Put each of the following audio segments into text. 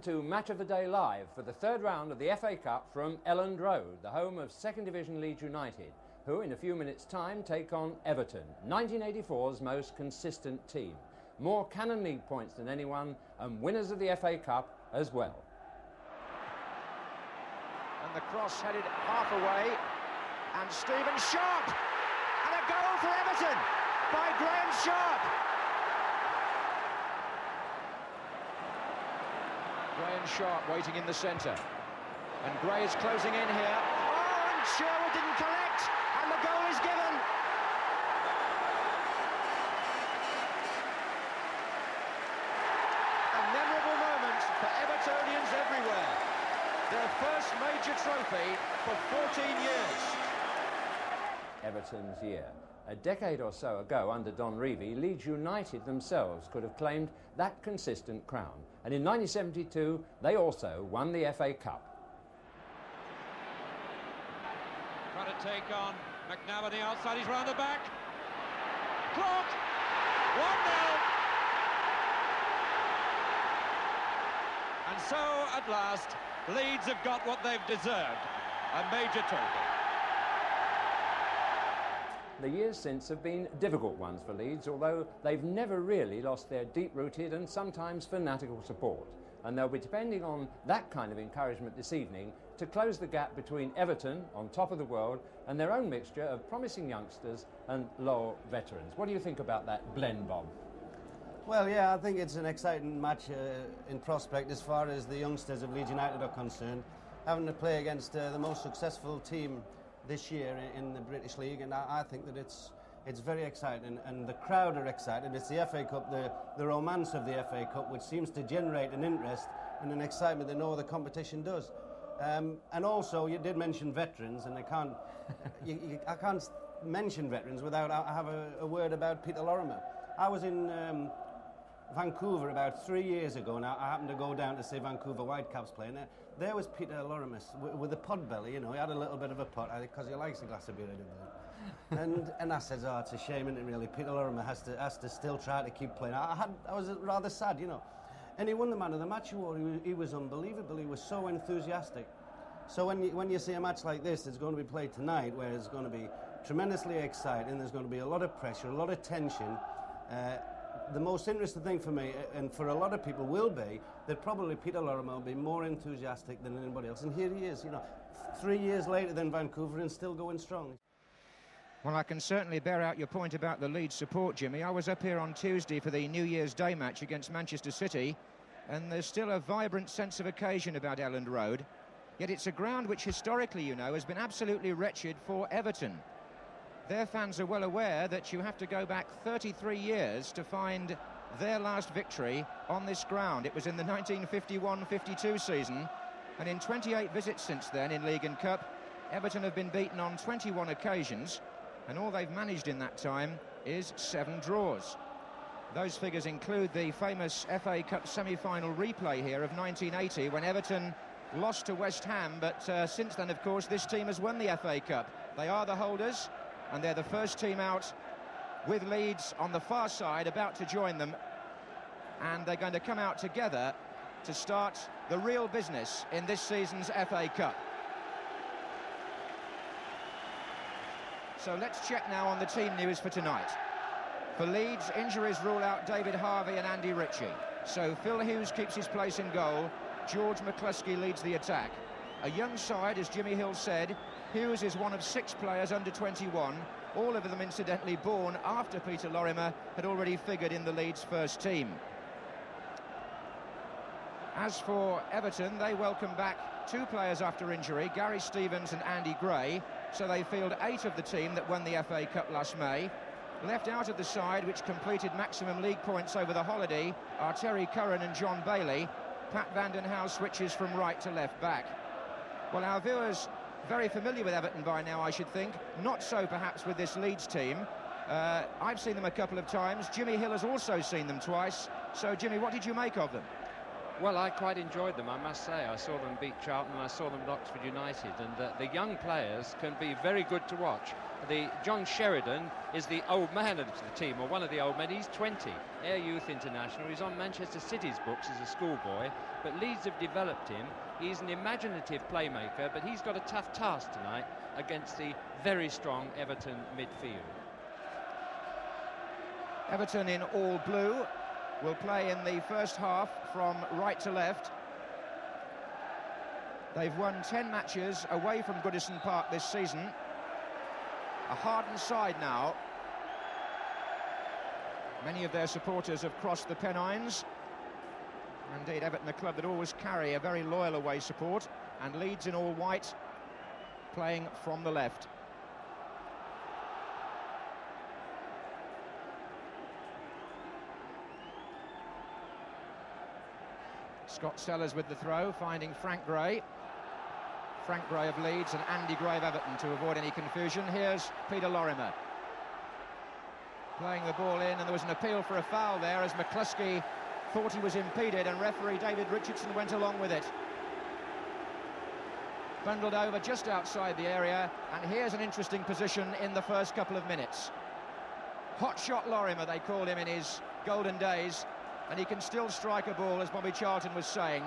to Match of the Day Live for the third round of the FA Cup from Elland Road, the home of Second Division Leeds United, who in a few minutes' time take on Everton, 1984's most consistent team. More Cannon League points than anyone and winners of the FA Cup as well. And the cross headed half away, and Stephen Sharp, and a goal for Everton by Graham Sharp. Graham Sharp waiting in the centre, and Gray is closing in here. Oh, and Sherwood didn't collect, and the goal is given. A memorable moment for Evertonians everywhere. Their first major trophy for 14 years. Everton's year. A decade or so ago, under Don Revie, Leeds United themselves could have claimed that consistent crown. And in 1972, they also won the FA Cup. Trying to take on McNabb on the outside, he's round the back. Clock! 1-0! And so, at last, Leeds have got what they've deserved, a major trophy. The years since have been difficult ones for Leeds, although they've never really lost their deep-rooted and sometimes fanatical support. And they'll be depending on that kind of encouragement this evening to close the gap between Everton, on top of the world, and their own mixture of promising youngsters and loyal veterans. What do you think about that blend, Bob? Well, yeah, I think it's an exciting match in prospect as far as the youngsters of Leeds United are concerned, having to play against the most successful team this year in the British League, and I think that it's very exciting, and the crowd are excited. It's the FA Cup, the romance of the FA Cup, which seems to generate an interest and an excitement that no other competition does. And also, you did mention veterans, and I can't mention veterans without I have a word about Peter Lorimer. I was in Vancouver about 3 years ago, and I happened to go down to see Vancouver Whitecaps play. There was Peter Lorimer with a pot belly, you know. He had a little bit of a pot because he likes a glass of beer. And I said, oh, it's a shame, isn't it, really? Peter Lorimer has to still try to keep playing. I was rather sad, you know. And he won the Man of the Match award. He was unbelievable. He was so enthusiastic. So when you see a match like this, it's going to be played tonight, where it's going to be tremendously exciting. There's going to be a lot of pressure, a lot of tension. The most interesting thing for me, and for a lot of people, will be that probably Peter Lorimer will be more enthusiastic than anybody else. And here he is, you know, 3 years later than Vancouver and still going strong. Well, I can certainly bear out your point about the Leeds support, Jimmy. I was up here on Tuesday for the New Year's Day match against Manchester City, and there's still a vibrant sense of occasion about Elland Road. Yet it's a ground which historically, you know, has been absolutely wretched for Everton. Their fans are well aware that you have to go back 33 years to find their last victory on this ground. It was in the 1951-52 season, and in 28 visits since then in League and Cup, Everton have been beaten on 21 occasions, and all they've managed in that time is 7 draws. Those figures include the famous FA Cup semi-final replay here of 1980, when Everton lost to West Ham, but since then, of course, this team has won the FA Cup. They are the holders, and they're the first team out, with Leeds on the far side about to join them, and they're going to come out together to start the real business in this season's FA Cup. So let's check now on the team news for tonight. For Leeds, injuries rule out David Harvey and Andy Ritchie. So Phil Hughes keeps his place in goal. George McCluskey leads the attack. A young side, as Jimmy Hill said. Hughes is one of 6 players under 21, all of them incidentally born after Peter Lorimer had already figured in the Leeds first team. As for Everton, they welcome back 2 players after injury, Gary Stevens and Andy Gray, so they field 8 of the team that won the FA Cup last May. Left out of the side, which completed maximum league points over the holiday, are Terry Curran and John Bailey. Pat Vandenhouse switches from right to left back. Well, our viewers very familiar with Everton by now, I should think. Not so, perhaps, with this Leeds team. I've seen them a couple of times. Jimmy Hill has also seen them twice. So, Jimmy, what did you make of them? Well, I quite enjoyed them, I must say. I saw them beat Charlton and I saw them at Oxford United, and the young players can be very good to watch. John Sheridan is the old man of the team, or one of the old men. He's 20, Air Youth International. He's on Manchester City's books as a schoolboy, but Leeds have developed him. He's an imaginative playmaker, but he's got a tough task tonight against the very strong Everton midfield. Everton in all blue will play in the first half from right to left. They've won 10 matches away from Goodison Park this season. A hardened side now. Many of their supporters have crossed the Pennines. Indeed, Everton, a club that always carry a very loyal away support, and Leeds in all white, playing from the left. Scott Sellers with the throw, finding Frank Gray. Frank Gray of Leeds and Andy Gray of Everton to avoid any confusion. Here's Peter Lorimer. Playing the ball in, and there was an appeal for a foul there as McCluskey thought he was impeded, and referee David Richardson went along with it. Bundled over just outside the area, and here's an interesting position in the first couple of minutes. Hot shot Lorimer, they called him in his golden days, and he can still strike a ball, as Bobby Charlton was saying.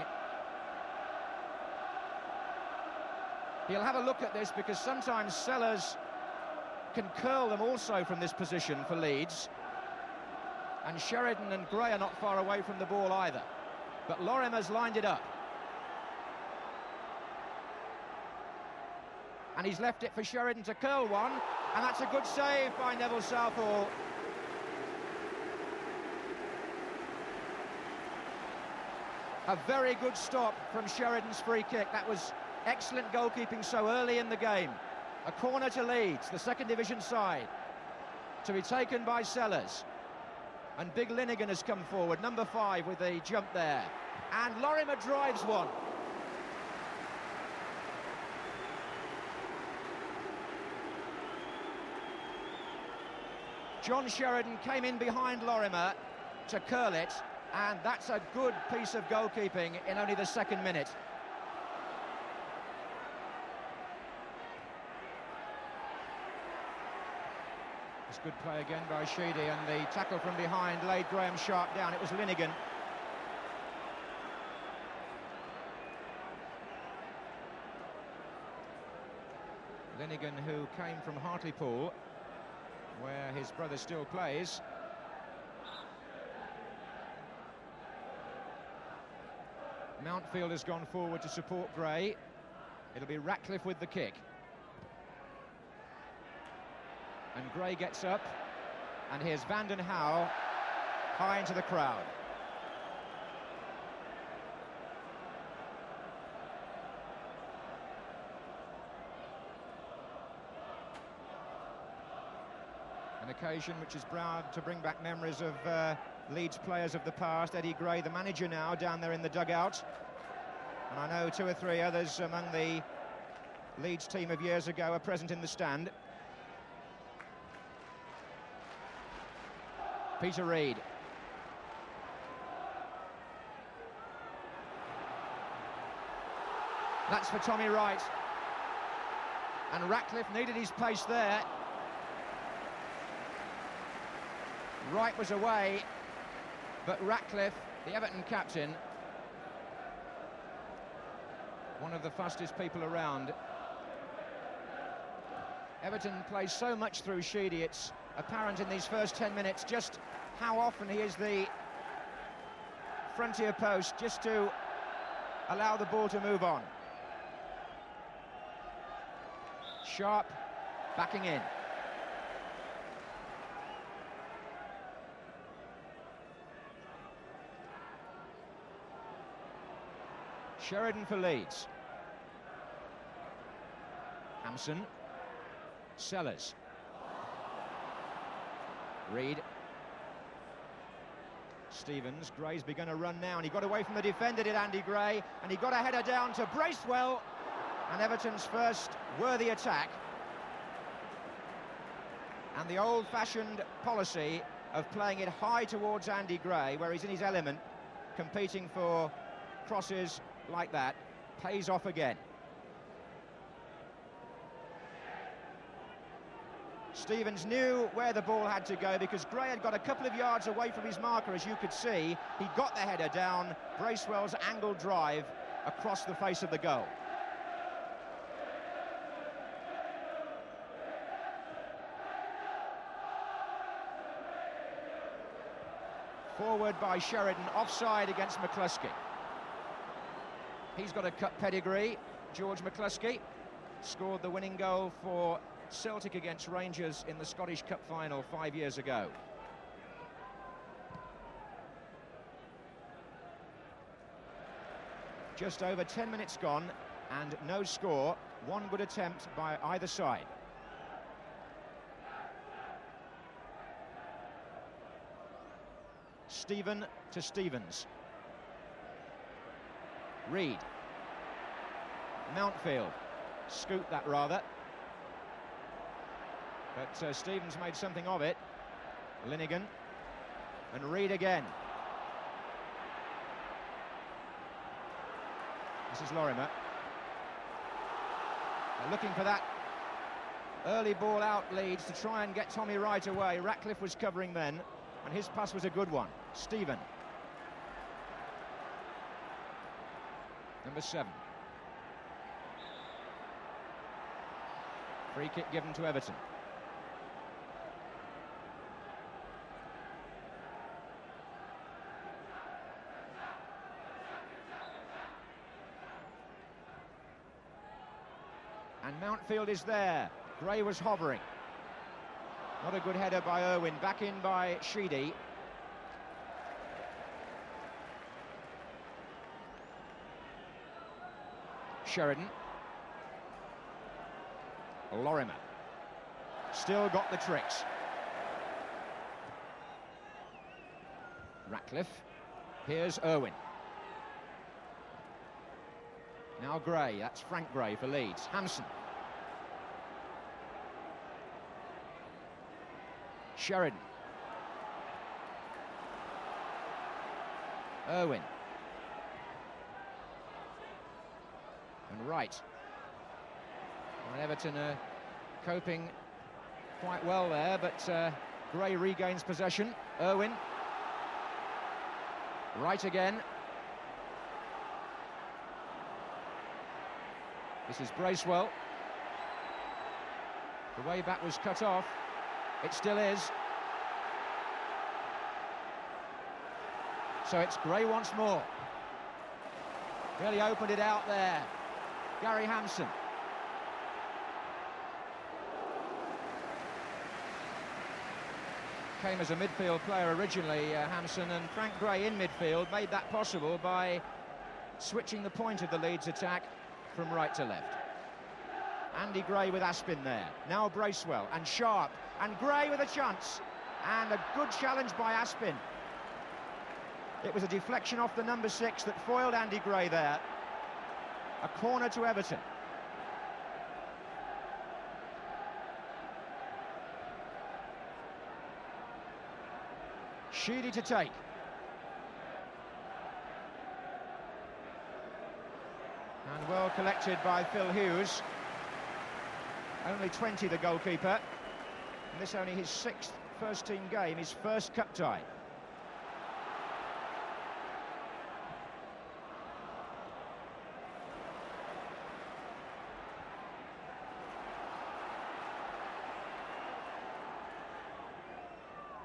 He'll have a look at this, because sometimes Sellers can curl them also from this position for Leeds. And Sheridan and Gray are not far away from the ball either. But Lorimer's lined it up. And he's left it for Sheridan to curl one. And that's a good save by Neville Southall. A very good stop from Sheridan's free kick. That was excellent goalkeeping so early in the game. A corner to Leeds, the second division side, to be taken by Sellers. And Big Linnigan has come forward, number 5, with the jump there. And Lorimer drives one. John Sheridan came in behind Lorimer to curl it, and that's a good piece of goalkeeping in only the second minute. It's good play again by Sheedy, and the tackle from behind laid Graham Sharp down. It was Linnigan. Linnigan, who came from Hartlepool, where his brother still plays. Mountfield has gone forward to support Gray. It'll be Ratcliffe with the kick. And Gray gets up, and here's Vanden Hauwe high into the crowd. An occasion which is proud to bring back memories of Leeds players of the past. Eddie Gray, the manager now, down there in the dugout. And I know 2 or 3 others among the Leeds team of years ago are present in the stand. Peter Reid. That's for Tommy Wright. And Ratcliffe needed his pace there. Wright was away, but Ratcliffe, the Everton captain, one of the fastest people around. Everton plays so much through Sheedy, it's apparent in these first 10 minutes just how often he is the frontier post, just to allow the ball to move on. Sharp backing in. Sheridan for Leeds. Hampson. Sellers. Reid. Stevens. Gray's begun to run now, and he got away from the defender, did Andy Gray, and he got a header down to Bracewell, and Everton's first worthy attack. And the old-fashioned policy of playing it high towards Andy Gray, where he's in his element, competing for crosses like that pays off again. Stevens knew where the ball had to go because Gray had got a couple of yards away from his marker, as you could see. He got the header down, Bracewell's angled drive across the face of the goal. Forward by Sheridan, offside against McCluskey. He's got a cut pedigree. George McCluskey scored the winning goal for Celtic against Rangers in the Scottish Cup final 5 years ago. Just over 10 minutes gone and no score. One good attempt by either side. Stephen to Stevens. Reed. Mountfield. Scooped that rather. But Stevens made something of it. Linnigan. And Reed again. This is Lorimer. They're looking for that early ball out, Leeds, to try and get Tommy Wright away. Ratcliffe was covering then, and his pass was a good one. Stephen. Number 7. Free kick given to Everton. And Mountfield is there. Gray was hovering. Not a good header by Irwin. Back in by Sheedy. Sheridan. Lorimer. Still got the tricks. Ratcliffe. Here's Irwin. Now Gray. That's Frank Gray for Leeds. Hampson. Sheridan. Irwin. And Wright. And Everton are coping quite well there, but Gray regains possession. Irwin. Wright again. This is Bracewell. The way back was cut off. It still is. So it's Gray once more. Really opened it out there. Gary Hampson. Came as a midfield player originally, Hampson, and Frank Gray in midfield made that possible by switching the point of the Leeds attack from right to left. Andy Gray with Aspin there. Now Bracewell and Sharp and Gray with a chance. And a good challenge by Aspin. It was a deflection off the number 6 that foiled Andy Gray there. A corner to Everton. Sheedy to take. And well collected by Phil Hughes. Only 20, the goalkeeper. And this only his 6th first-team game, his first cup tie.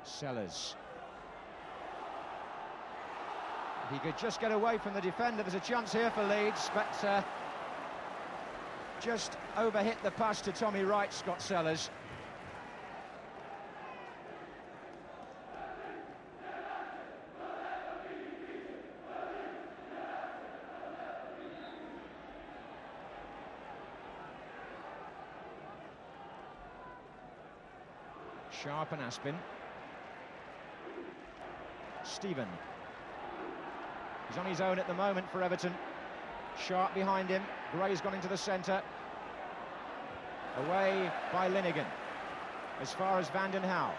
Sellers. He could just get away from the defender. There's a chance here for Leeds, but just overhit the pass to Tommy Wright, Scott Sellers. Sharp and Aspin. Stephen. He's on his own at the moment for Everton. Sharp behind him. Gray's gone into the centre. Away by Linnigan. As far as Vanden Hauwe.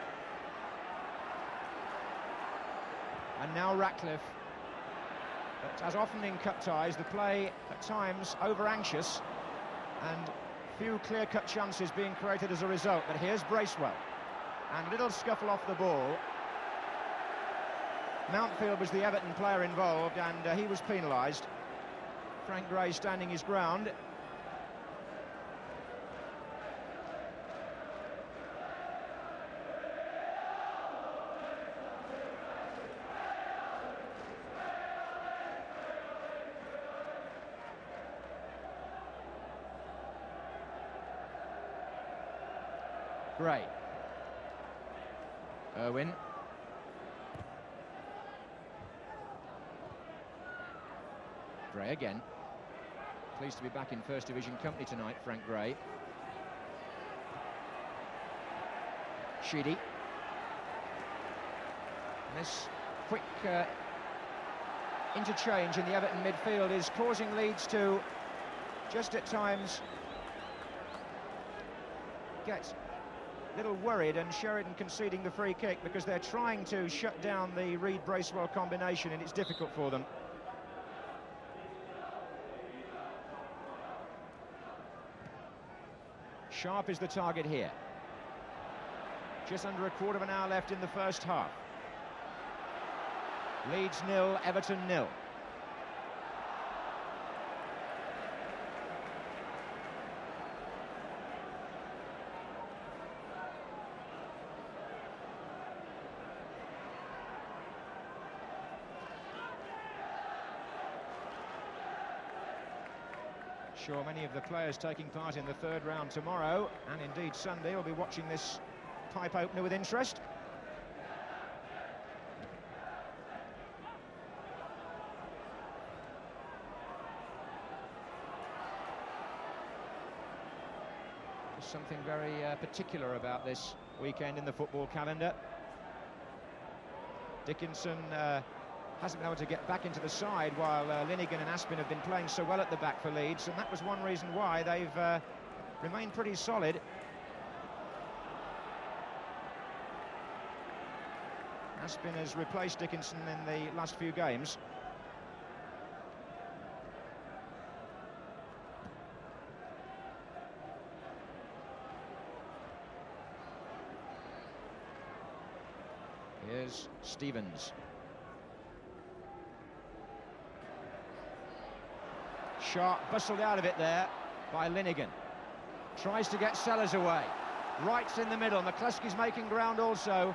And now Ratcliffe. But as often in cup ties, the play at times over-anxious, and few clear-cut chances being created as a result. But here's Bracewell, and little scuffle off the ball. Mountfield was the Everton player involved, and he was penalised. Frank Gray standing his ground. Gray. Irwin. Gray again. Pleased to be back in First Division company tonight, Frank Gray. Sheedy. This quick interchange in the Everton midfield is causing Leeds to just at times get a little worried, and Sheridan conceding the free kick because they're trying to shut down the Reed-Bracewell combination, and it's difficult for them. Sharp is the target here. Just under a quarter of an hour left in the first half. Leeds 0, Everton 0. Sure, many of the players taking part in the third round tomorrow, and indeed Sunday, will be watching this pipe opener with interest. There's something very particular about this weekend in the football calendar. Dickinson hasn't been able to get back into the side, while Linnigan and Aspin have been playing so well at the back for Leeds, and that was one reason why they've remained pretty solid. Aspin has replaced Dickinson in the last few games. Here's Stevens. Sharp bustled out of it there by Linnigan. Tries to get Sellers away. Wright's in the middle. McCluskey's making ground also,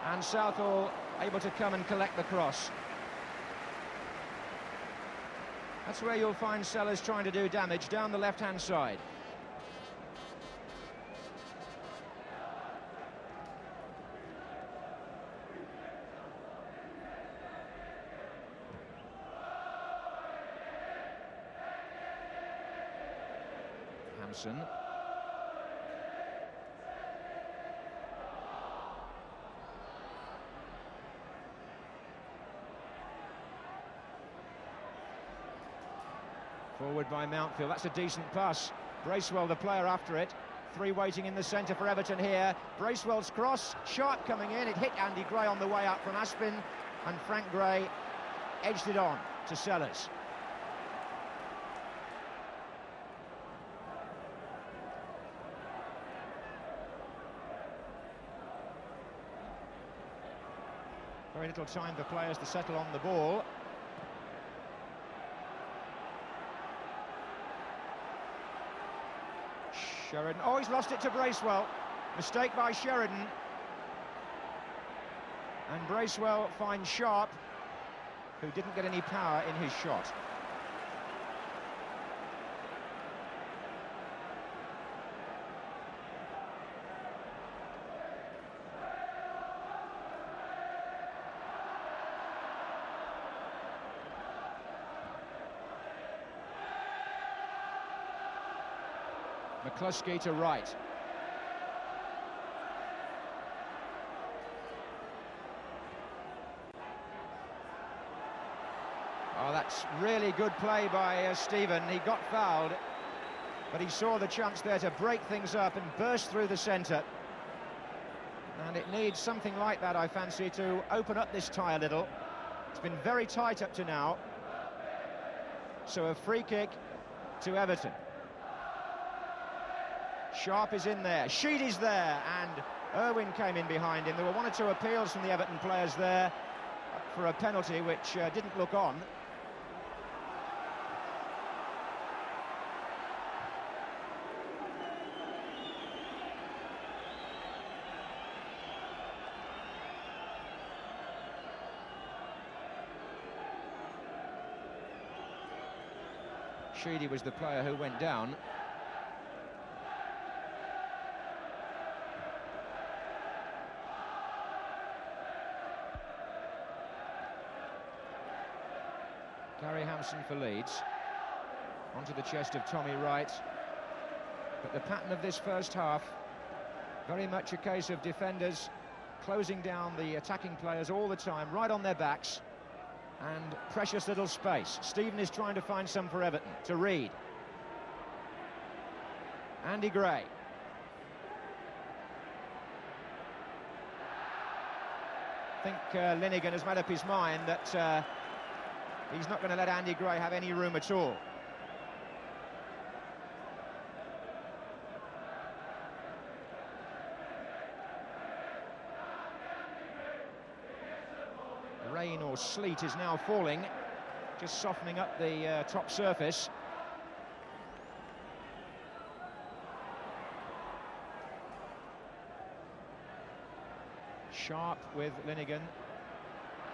and Southall able to come and collect the cross. That's where you'll find Sellers trying to do damage, down the left-hand side. Hampson. Forward by Mountfield. That's a decent pass. Bracewell, the player after it. Three waiting in the centre for Everton here. Bracewell's cross. Sharp coming in. It hit Andy Gray on the way out from Aspin, and Frank Gray edged it on to Sellers. Very little time for players to settle on the ball. Sheridan, oh, he's lost it to Bracewell. Mistake by Sheridan. And Bracewell finds Sharp, who didn't get any power in his shot. McCluskey to Wright. Oh, that's really good play by Stephen. He got fouled, but he saw the chance there to break things up and burst through the centre. And it needs something like that, I fancy, to open up this tie a little. It's been very tight up to now. So a free kick to Everton. Sharp is in there, Sheedy's there, and Irwin came in behind him. There were one or two appeals from the Everton players there for a penalty which didn't look on. Sheedy was the player who went down. Gary Hampson for Leeds. Onto the chest of Tommy Wright. But the pattern of this first half, very much a case of defenders closing down the attacking players all the time, right on their backs. And precious little space. Stephen is trying to find some for Everton. To Reed. Andy Gray. I think Linegan has made up his mind that he's not going to let Andy Gray have any room at all. Rain or sleet is now falling, just softening up the top surface. Sharp with Linegan.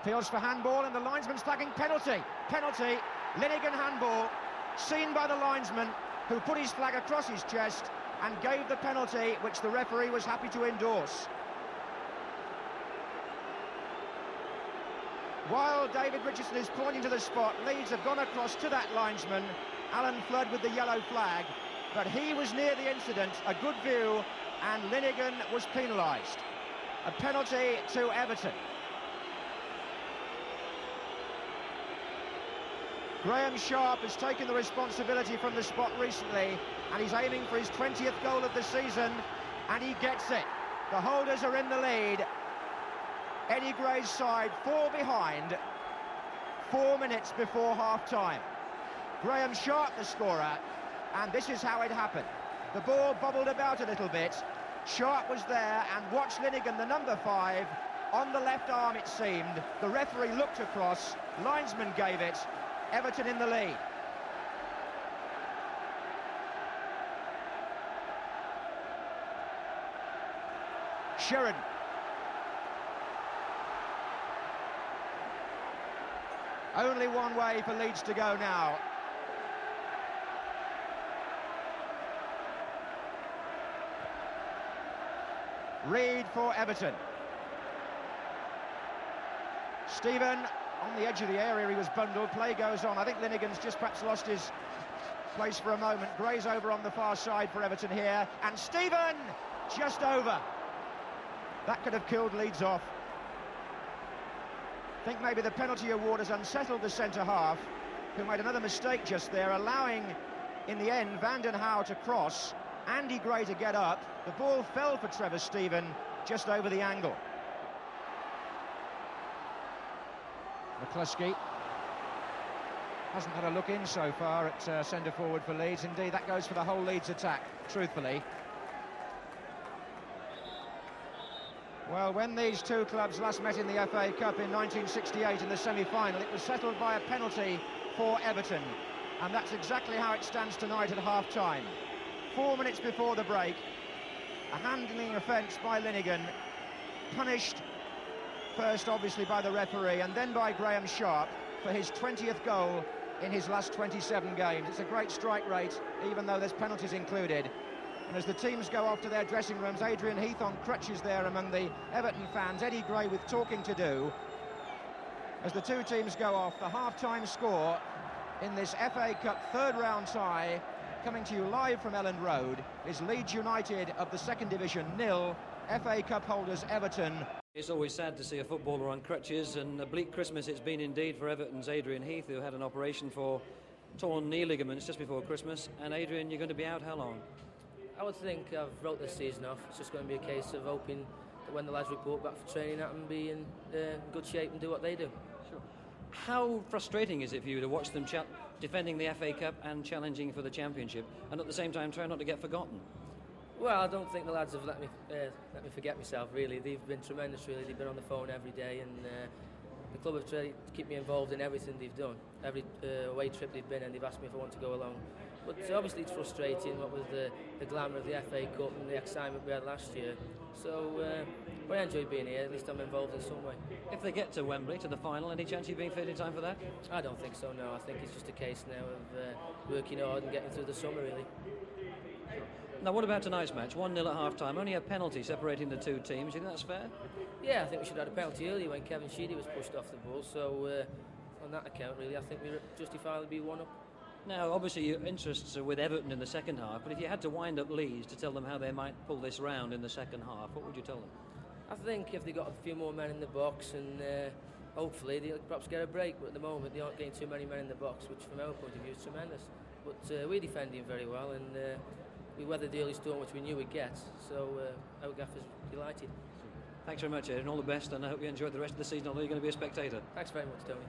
Appeals for handball, and the linesman's flagging penalty. Penalty, Linegan handball, seen by the linesman, who put his flag across his chest and gave the penalty, which the referee was happy to endorse. While David Richardson is pointing to the spot, Leeds have gone across to that linesman, Alan Flood with the yellow flag, but he was near the incident, a good view, and Linegan was penalised. A penalty to Everton. Graham Sharp has taken the responsibility from the spot recently, and he's aiming for his 20th goal of the season, and he gets it. The holders are in the lead. Eddie Gray's side 4 behind, 4 minutes before half-time. Graham Sharp the scorer, and this is how it happened. The ball bobbled about a little bit. Sharp was there, and watched Linegan, the number 5, on the left arm it seemed. The referee looked across, linesman gave it, Everton in the lead. Sheridan. Only one way for Leeds to go now. Reed for Everton. Stephen on the edge of the area, he was bundled. Play goes on. I think Linegan's just perhaps lost his place for a moment. Gray's over on the far side for Everton here. And Stephen just over. That could have killed Leeds off. I think maybe the penalty award has unsettled the centre-half, who made another mistake just there, allowing, in the end, Van den Hauwe to cross, Andy Gray to get up. The ball fell for Trevor Stephen, just over the angle. McCluskey hasn't had a look in so far at centre-forward for Leeds. Indeed, that goes for the whole Leeds attack, truthfully. Well, when these two clubs last met in the FA Cup in 1968 in the semi-final, it was settled by a penalty for Everton. And that's exactly how it stands tonight at half-time. 4 minutes before the break, a handling offence by Linegan, punished first, obviously, by the referee, and then by Graham Sharp for his 20th goal in his last 27 games. It's a great strike rate, even though there's penalties included. And as the teams go off to their dressing rooms, Adrian Heath on crutches there among the Everton fans, Eddie Gray with talking to do. As the two teams go off, the half-time score in this FA Cup third round tie, coming to you live from Elland Road, is Leeds United of the second division 0, FA Cup holders Everton. It's always sad to see a footballer on crutches, and a bleak Christmas it's been indeed for Everton's Adrian Heath, who had an operation for torn knee ligaments just before Christmas. And Adrian, you're going to be out how long? I would think I've wrote this season off. It's just going to be a case of hoping that when the lads report back for training, I can be in good shape and do what they do. Sure. How frustrating is it for you to watch them defending the FA Cup and challenging for the Championship, and at the same time trying not to get forgotten. Well, I don't think the lads have let me forget myself, really. They've been tremendous, really. They've been on the phone every day, and the club have tried to keep me involved in everything they've done. Every away trip they've been in, they've asked me if I want to go along. But obviously it's frustrating, what with the glamour of the FA Cup and the excitement we had last year. So, but I enjoy being here. At least I'm involved in some way. If they get to Wembley, to the final, any chance you've been fit in time for that? I don't think so, no. I think it's just a case now of working hard and getting through the summer, really. Now, what about tonight's match? 1-0 at half-time, only a penalty separating the two teams. Do you think that's fair? Yeah, I think we should have had a penalty earlier when Kevin Sheedy was pushed off the ball. So, on that account, really, I think we justifiably be 1-up. Now, obviously, your interests are with Everton in the second half, but if you had to wind up Leeds to tell them how they might pull this round in the second half, what would you tell them? I think if they got a few more men in the box and hopefully they'll perhaps get a break, but at the moment they aren't getting too many men in the box, which from our point of view is tremendous. But we're defending very well, and we weathered the early storm, which we knew we'd get, so our gaffer's delighted. Thanks very much, Ed, all the best, and I hope you enjoyed the rest of the season, although you're going to be a spectator. Thanks very much, Tony.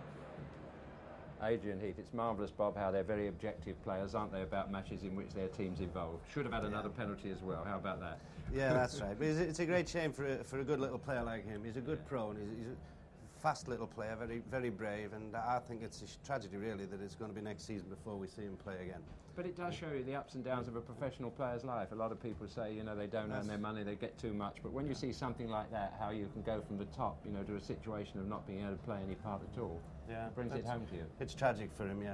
Adrian Heath, it's marvellous, Bob, how they're very objective players, aren't they, about matches in which their team's involved. Should have had another penalty as well. How about that? Yeah, that's right. But it's a great shame for a good little player like him. He's a good pro, and he's a fast little player, very, very brave, and I think it's a tragedy, really, that it's going to be next season before we see him play again. But it does show you the ups and downs of a professional player's life. A lot of people say, you know, they don't earn their money, they get too much. But when you see something like that, how you can go from the top, you know, to a situation of not being able to play any part at all, brings it home to you. It's tragic for him, yeah.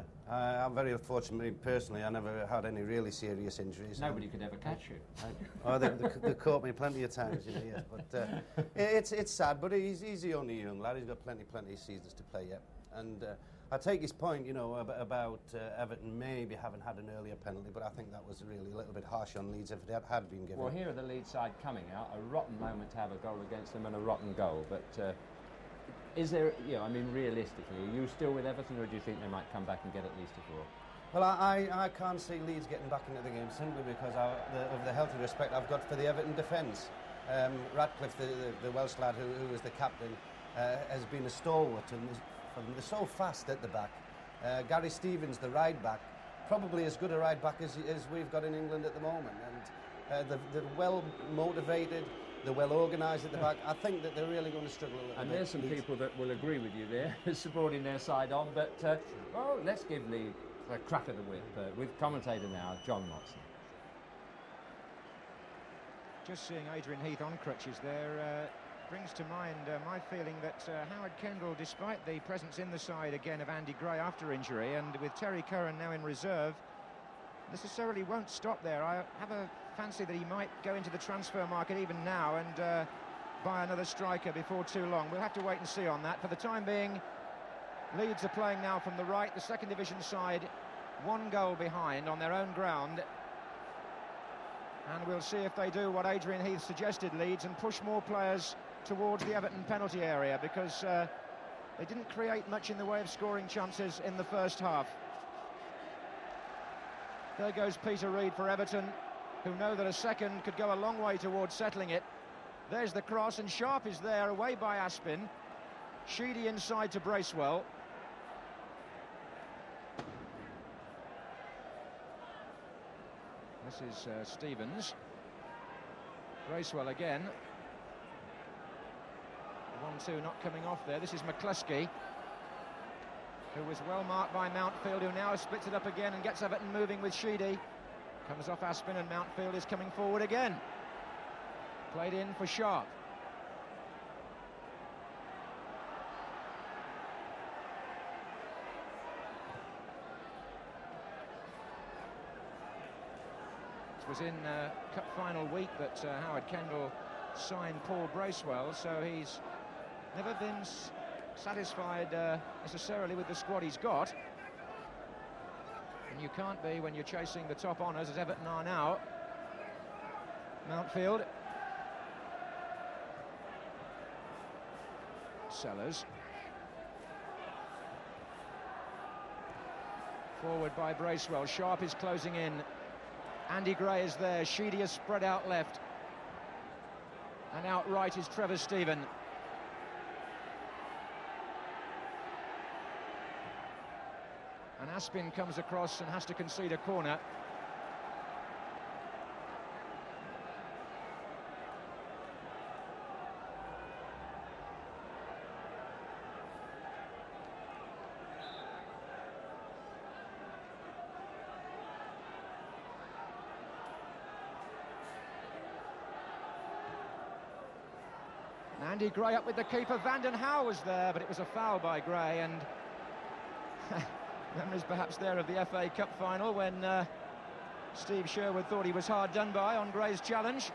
I'm very fortunate, personally, I never had any really serious injuries. Nobody could ever catch you. Oh, they caught me plenty of times, you know, yes. But it's sad, but he's the only young lad. He's got plenty of seasons to play yet. And I take his point, you know, about Everton maybe haven't had an earlier penalty, but I think that was really a little bit harsh on Leeds if it had been given. Well, here are the Leeds side coming out. A rotten moment to have a goal against them and a rotten goal. But is there, you know, I mean, realistically, are you still with Everton, or do you think they might come back and get at least a draw? Well, I can't see Leeds getting back into the game simply because of the healthy respect I've got for the Everton defence. Ratcliffe, the Welsh lad who was the captain, has been a stalwart, and they're so fast at the back. Gary Stevens, the right back, probably as good a right back as we've got in England at the moment. And they're well motivated, they're well organised at the back. I think that they're really going to struggle a little bit. And there's some people that will agree with you there, supporting their side on. But, well, let's give Leeds a crack at the whip with commentator now, John Motson. Just seeing Adrian Heath on crutches there brings to mind my feeling that Howard Kendall, despite the presence in the side again of Andy Gray after injury, and with Terry Curran now in reserve, necessarily won't stop there. I have a fancy that he might go into the transfer market even now and buy another striker before too long. We'll have to wait and see on that. For the time being, Leeds are playing now from the right, the second division side, 1 goal behind on their own ground. And we'll see if they do what Adrian Heath suggested, Leeds, and push more players towards the Everton penalty area, because they didn't create much in the way of scoring chances in the first half. There goes Peter Reid for Everton, who know that a second could go a long way towards settling it. There's the cross, and Sharp is there, away by Aspin. Sheedy inside to Bracewell. This is Stevens. Bracewell again. 1-2 not coming off there. This is McCluskey, who was well marked by Mountfield, who now splits it up again and gets Everton moving with Sheedy. Comes off Aspin, and Mountfield is coming forward again. Played in for Sharp. It was in Cup final week that Howard Kendall signed Paul Bracewell, so he's never been satisfied necessarily with the squad he's got. And you can't be when you're chasing the top honours, as Everton are now. Mountfield. Sellers. Forward by Bracewell. Sharp is closing in. Andy Gray is there. Sheedy is spread out left. And out right is Trevor Stephen. And And Aspin comes across and has to concede a corner. Andy Gray up with the keeper. Vanden Hauwe was there, but it was a foul by Gray, and memories perhaps there of the FA Cup final when Steve Sherwood thought he was hard done by on Gray's challenge.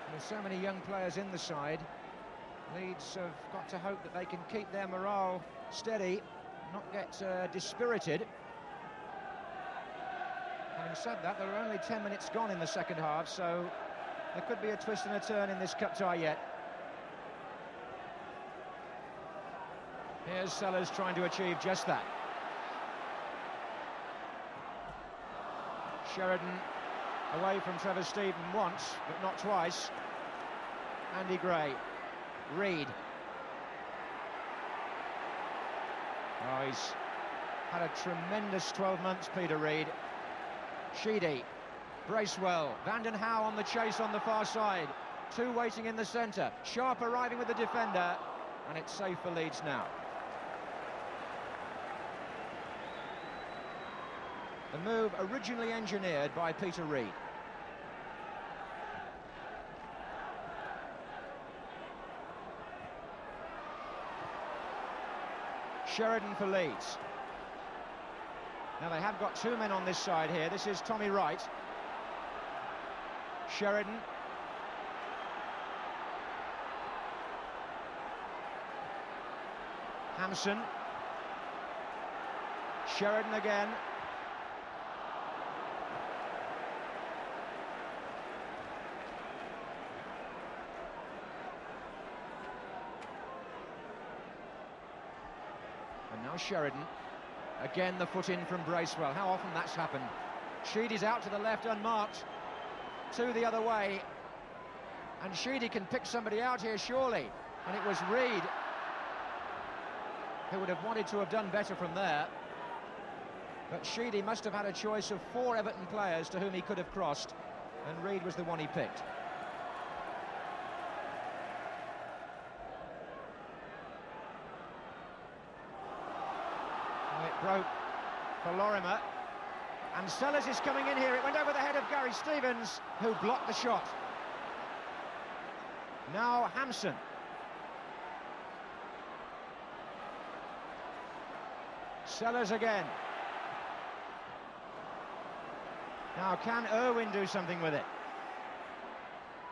There's so many young players in the side. Leeds have got to hope that they can keep their morale steady, not get dispirited. Having said that, there are only 10 minutes gone in the second half, so there could be a twist and a turn in this cup tie yet. Here's Sellers trying to achieve just that. Sheridan away from Trevor Stephen once, but not twice. Andy Gray. Reid. Oh, he's had a tremendous 12 months, Peter Reid. Sheedy. Bracewell. Vanden Hauwe on the chase on the far side. Two waiting in the centre. Sharp arriving with the defender. And it's safe for Leeds now. The move originally engineered by Peter Reid. Sheridan for Leeds. Now they have got two men on this side here. This is Tommy Wright. Sheridan. Hampson. Sheridan again. Now Sheridan, again the foot in from Bracewell. How often that's happened. Sheedy's out to the left unmarked, two the other way, and Sheedy can pick somebody out here surely, and it was Reid who would have wanted to have done better from there, but Sheedy must have had a choice of 4 Everton players to whom he could have crossed, and Reid was the one he picked. Broke for Lorimer, and Sellers is coming in here. It went over the head of Gary Stevens, who blocked the shot. Now Hampson. Sellers again. Now can Irwin do something with it?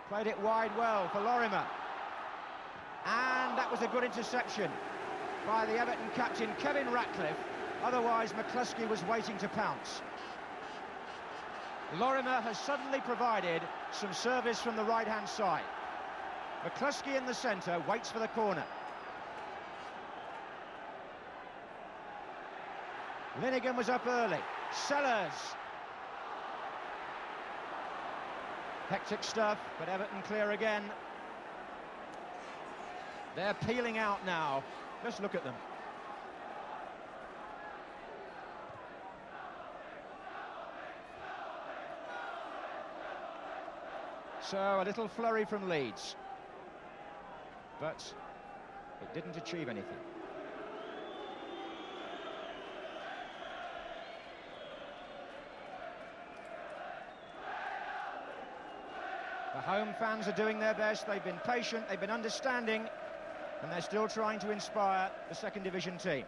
Played it wide well for Lorimer, and that was a good interception by the Everton captain Kevin Ratcliffe. Otherwise, McCluskey was waiting to pounce. Lorimer has suddenly provided some service from the right-hand side. McCluskey in the centre waits for the corner. Linnigan was up early. Sellers. Hectic stuff, but Everton clear again. They're peeling out now. Just look at them. So a little flurry from Leeds, but it didn't achieve anything. The home fans are doing their best. They've been patient, they've been understanding, and they're still trying to inspire the second division team.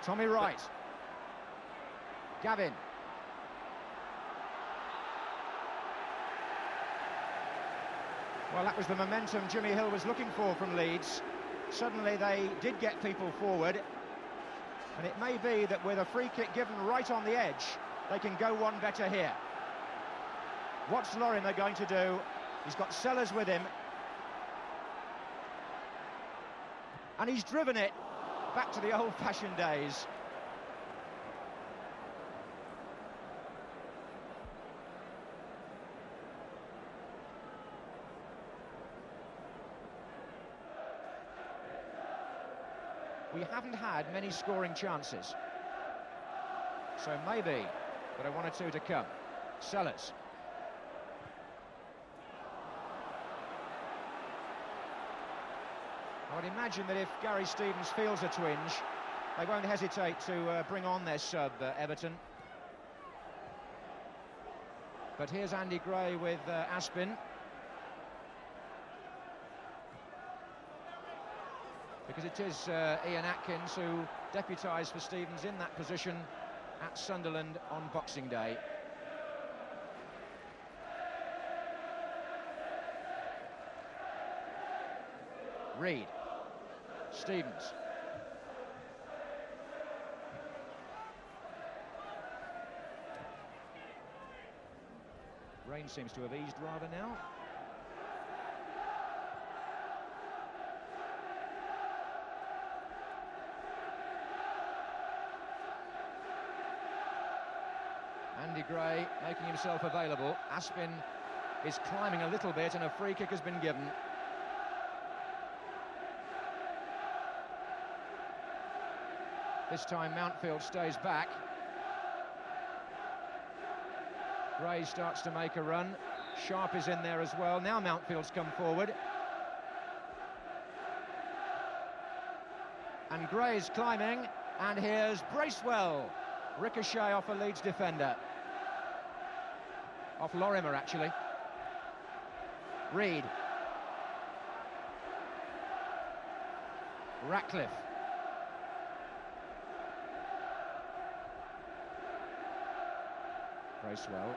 Tommy Wright. Gavin. Well, that was the momentum Jimmy Hill was looking for from Leeds. Suddenly they did get people forward, and it may be that with a free kick given right on the edge, they can go one better here. What's Lorimer going to do He's got Sellers with him. And he's driven it back to the old-fashioned days. We haven't had many scoring chances. So maybe there are one or two to come. Sellers. I would imagine that if Gary Stevens feels a twinge, they won't hesitate to bring on their sub, Everton. But here's Andy Gray with Aspin. Because it is Ian Atkins who deputised for Stevens in that position at Sunderland on Boxing Day. Reed. Stevens. Rain seems to have eased rather now. Andy Gray making himself available. Aspin is climbing a little bit and a free kick has been given. This time Mountfield stays back. Gray starts to make a run. Sharp is in there as well. Now Mountfield's come forward. And Gray's climbing. And here's Bracewell. Ricochet off a Leeds defender. Off Lorimer, actually. Reed. Ratcliffe. Bracewell.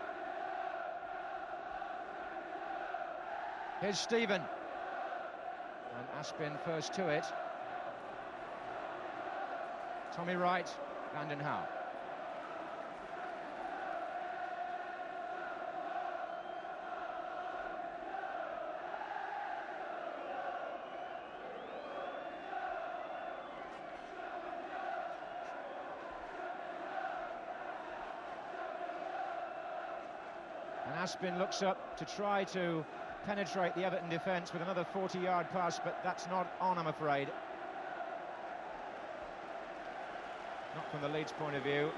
Here's Stephen. And Aspin first to it. Tommy Wright, Vanden Hauwe. And Aspin looks up to try to penetrate the Everton defence with another 40-yard pass, but that's not on, I'm afraid. Not from the Leeds point of view.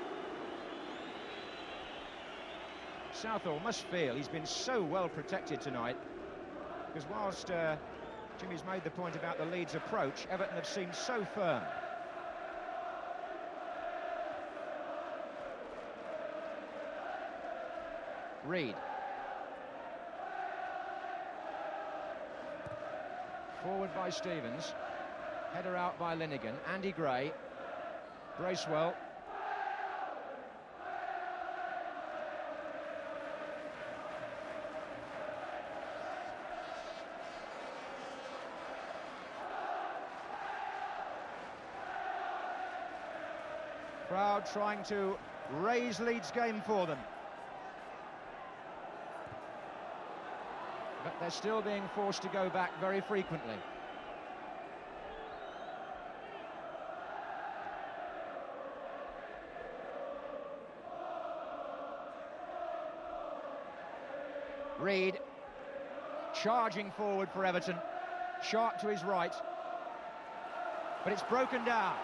Southall must feel he's been so well protected tonight, because whilst Jimmy's made the point about the Leeds approach, Everton have seemed so firm. Reed. Forward by Stevens. Header out by Linnigan. Andy Gray. Bracewell. Crowd trying to raise Leeds' game for them. But they're still being forced to go back very frequently. Reed charging forward for Everton. Sharp to his right. But it's broken down.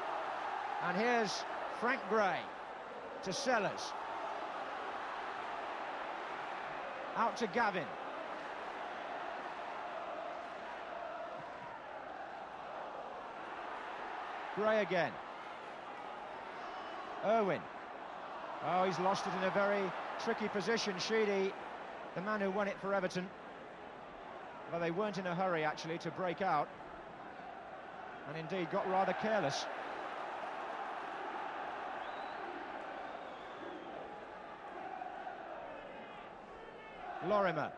And here's Frank Gray to Sellers. Out to Gavin. Gray again. Irwin. Oh, he's lost it in a very tricky position. Sheedy, the man who won it for Everton. Well, they weren't in a hurry, actually, to break out. And indeed got rather careless. Lorimer.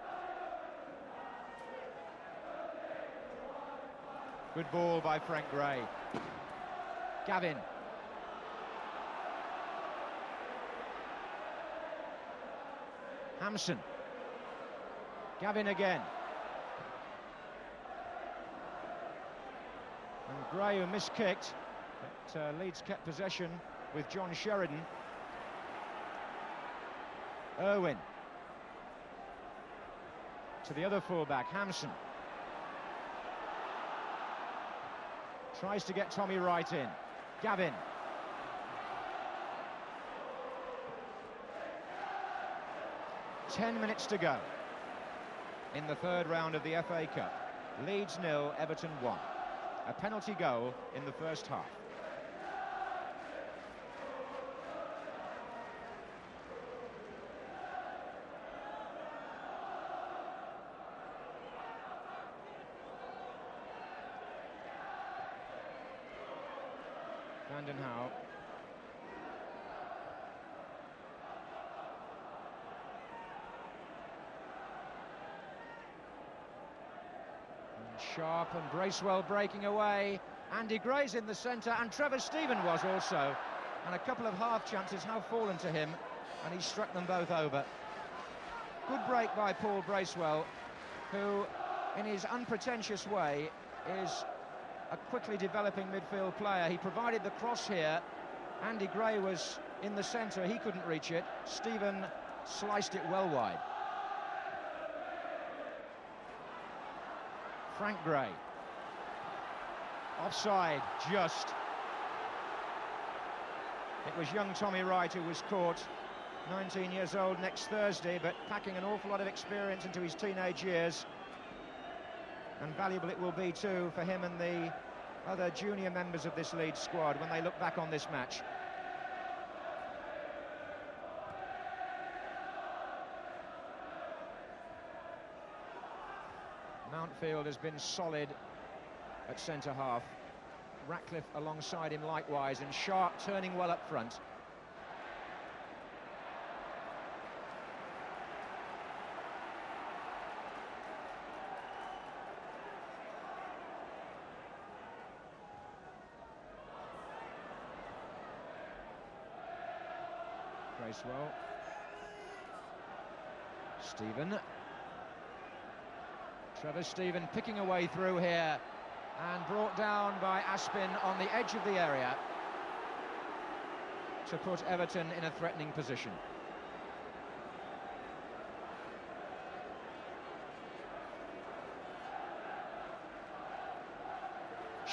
Good ball by Frank Gray. Gavin. Hampson. Gavin again. Gray, who miskicked, but Leeds kept possession with John Sheridan. Irwin to the other fullback, Hampson. Tries to get Tommy Wright in. Gavin. Ten minutes to go in the third round of the FA Cup. Leeds 0, Everton 1. A penalty goal in the first half. Vanden Hauw. Sharp and Bracewell breaking away. Andy Gray's in the centre, and Trevor Stephen was also. And a couple of half chances have fallen to him, and he struck them both over. Good break by Paul Bracewell, who, in his unpretentious way, is a quickly developing midfield player. He provided the cross here. Andy Gray was in the centre, he couldn't reach it. Stephen sliced it well wide. Frank Gray. Offside, just. It was young Tommy Wright who was caught. 19 years old next Thursday, but packing an awful lot of experience into his teenage years. And valuable it will be too for him and the other junior members of this Leeds squad when they look back on this match. Mountfield has been solid at centre-half. Ratcliffe alongside him likewise, and Sharp turning well up front. Bracewell. Stephen. Trevor Stephen picking a way through here, and brought down by Aspin on the edge of the area to put Everton in a threatening position.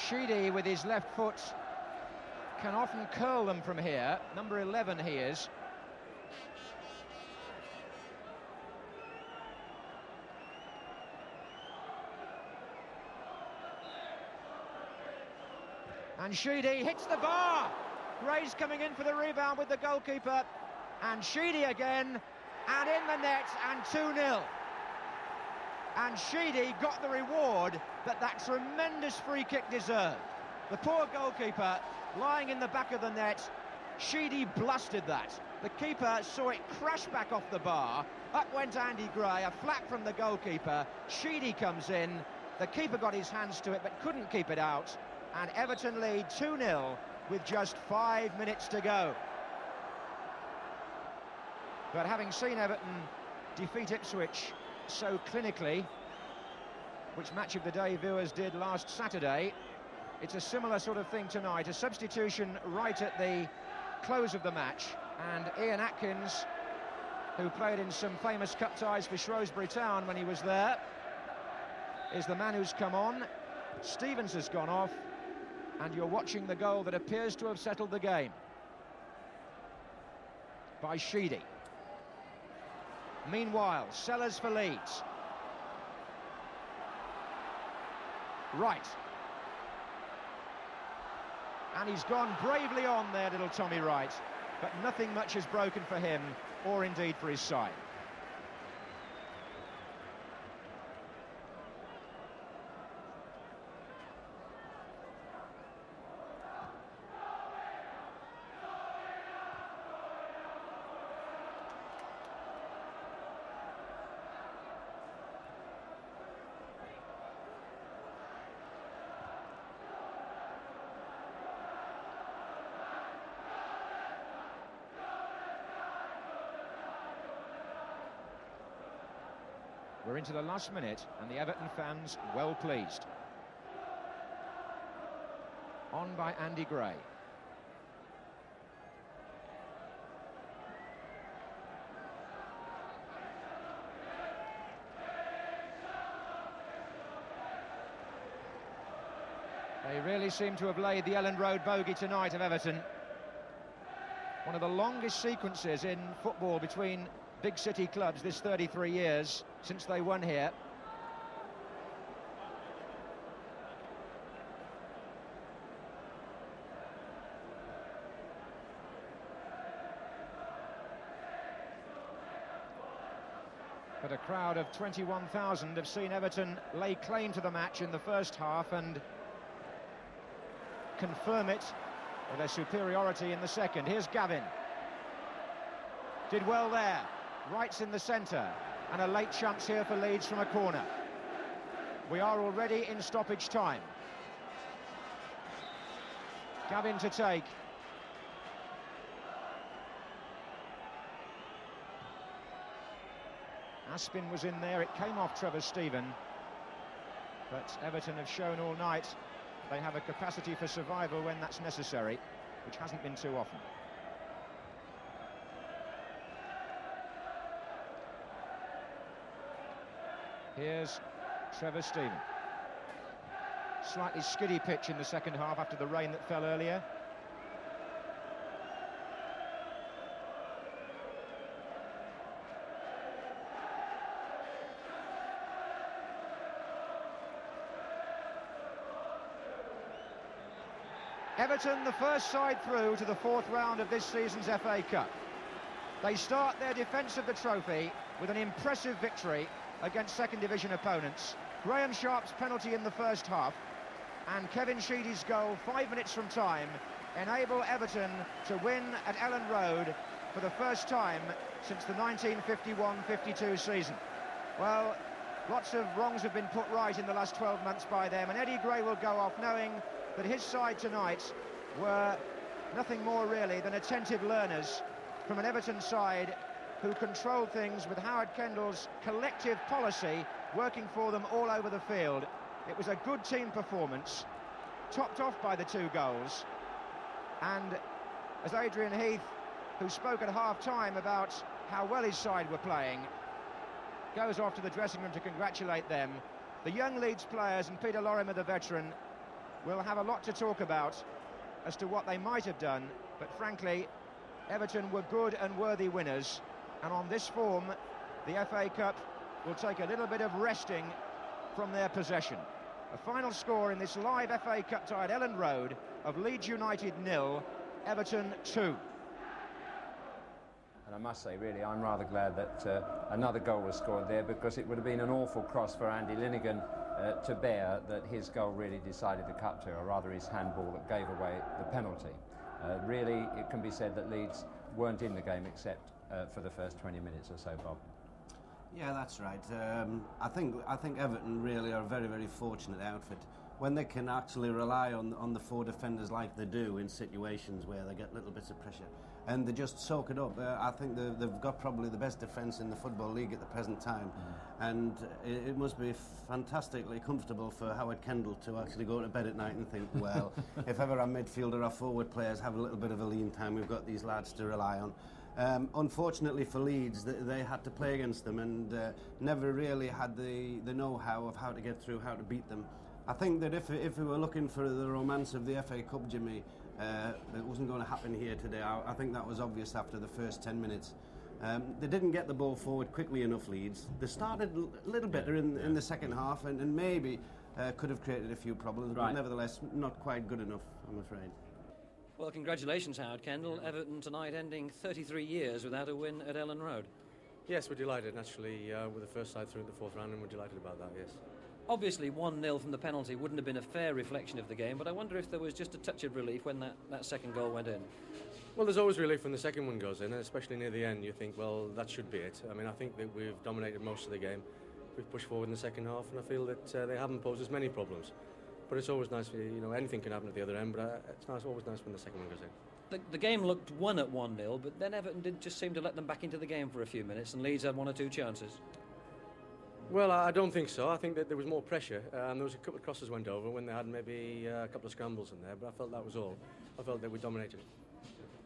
Sheedy with his left foot can often curl them from here. Number 11 he is. And Sheedy hits the bar. Gray's coming in for the rebound with the goalkeeper. And Sheedy again, and in the net, and 2-0. And Sheedy got the reward that tremendous free kick deserved. The poor goalkeeper lying in the back of the net. Sheedy blasted that. The keeper saw it crash back off the bar. Up went Andy Gray, a flap from the goalkeeper. Sheedy comes in. The keeper got his hands to it but couldn't keep it out. And Everton lead 2-0 with just 5 minutes to go. But having seen Everton defeat Ipswich so clinically, which Match of the Day viewers did last Saturday, it's a similar sort of thing tonight. A substitution right at the close of the match, and Ian Atkins, who played in some famous cup ties for Shrewsbury Town when he was there, is the man who's come on. Stevens has gone off, and you're watching the goal that appears to have settled the game by Sheedy. Meanwhile, Sellers for Leeds. Right. And he's gone bravely on there, little Tommy Wright, but nothing much has broken for him, or indeed for his side. We're into the last minute, and the Everton fans well pleased. On by Andy Gray. They really seem to have laid the Elland Road bogey tonight of Everton. One of the longest sequences in football between big city clubs this 33 years since they won here. But a crowd of 21,000 have seen Everton lay claim to the match in the first half and confirm it with their superiority in the second. Here's Gavin. Did well there. Rights in the centre. And a late chance here for Leeds from a corner. We are already in stoppage time. Gavin to take. Aspin was in there. It came off Trevor Stephen. But Everton have shown all night they have a capacity for survival when that's necessary, which hasn't been too often. Here's Trevor Stephen. Slightly skiddy pitch in the second half after the rain that fell earlier. Everton, the first side through to the fourth round of this season's FA Cup. They start their defence of the trophy with an impressive victory against second division opponents. Graham Sharp's penalty in the first half and Kevin Sheedy's goal 5 minutes from time enable Everton to win at Elland Road for the first time since the 1951-52 season. Well, lots of wrongs have been put right in the last 12 months by them, and Eddie Gray will go off knowing that his side tonight were nothing more really than attentive learners from an Everton side who controlled things with Howard Kendall's collective policy working for them all over the field. It was a good team performance, topped off by the 2 goals. And as Adrian Heath, who spoke at half-time about how well his side were playing, goes off to the dressing room to congratulate them, the young Leeds players and Peter Lorimer, the veteran, will have a lot to talk about as to what they might have done, but frankly, Everton were good and worthy winners, and on this form, the FA Cup will take a little bit of resting from their possession. A final score in this live FA Cup tie at Elland Road of Leeds United 0, Everton 2. And I must say, really, I'm rather glad that another goal was scored there, because it would have been an awful cross for Andy Linnigan to bear that his goal really decided the cup to, or rather his handball that gave away the penalty. Really, it can be said that Leeds weren't in the game except for the first 20 minutes or so, Bob. Yeah, that's right. I think Everton really are a very, very fortunate outfit when they can actually rely on the 4 defenders like they do in situations where they get little bits of pressure, and they just soak it up. I think they've got probably the best defence in the Football League at the present time, and it must be fantastically comfortable for Howard Kendall to actually go to bed at night and think, well, if ever our midfielder or forward players have a little bit of a lean time, we've got these lads to rely on. Unfortunately for Leeds, they had to play against them and never really had the know-how of how to get through, how to beat them. I think that if we were looking for the romance of the FA Cup, Jimmy, it wasn't going to happen here today. I think that was obvious after the first 10 minutes. They didn't get the ball forward quickly enough, Leeds. They started a little better in the second half and maybe could have created a few problems, but nevertheless not quite good enough, I'm afraid. Well, congratulations, Howard Kendall. Everton tonight ending 33 years without a win at Elland Road. Yes, we're delighted, naturally, with the first side through in the fourth round, and we're delighted about that, yes. Obviously, 1-0 from the penalty wouldn't have been a fair reflection of the game, but I wonder if there was just a touch of relief when that second goal went in. Well, there's always relief when the second one goes in, and especially near the end, you think, well, that should be it. I mean, I think that we've dominated most of the game. We've pushed forward in the second half, and I feel that they haven't posed as many problems. But it's always nice, anything can happen at the other end, but it's always nice when the second one goes in. The game looked won at 1-0, but then Everton did just seem to let them back into the game for a few minutes, and Leeds had 1 or 2 chances. Well, I don't think so. I think that there was more pressure. There was a couple of crosses went over when they had maybe a couple of scrambles in there, but I felt that was all. I felt that we dominated it.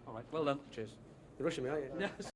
All right, well done. Cheers. You're rushing me, aren't you? Yes.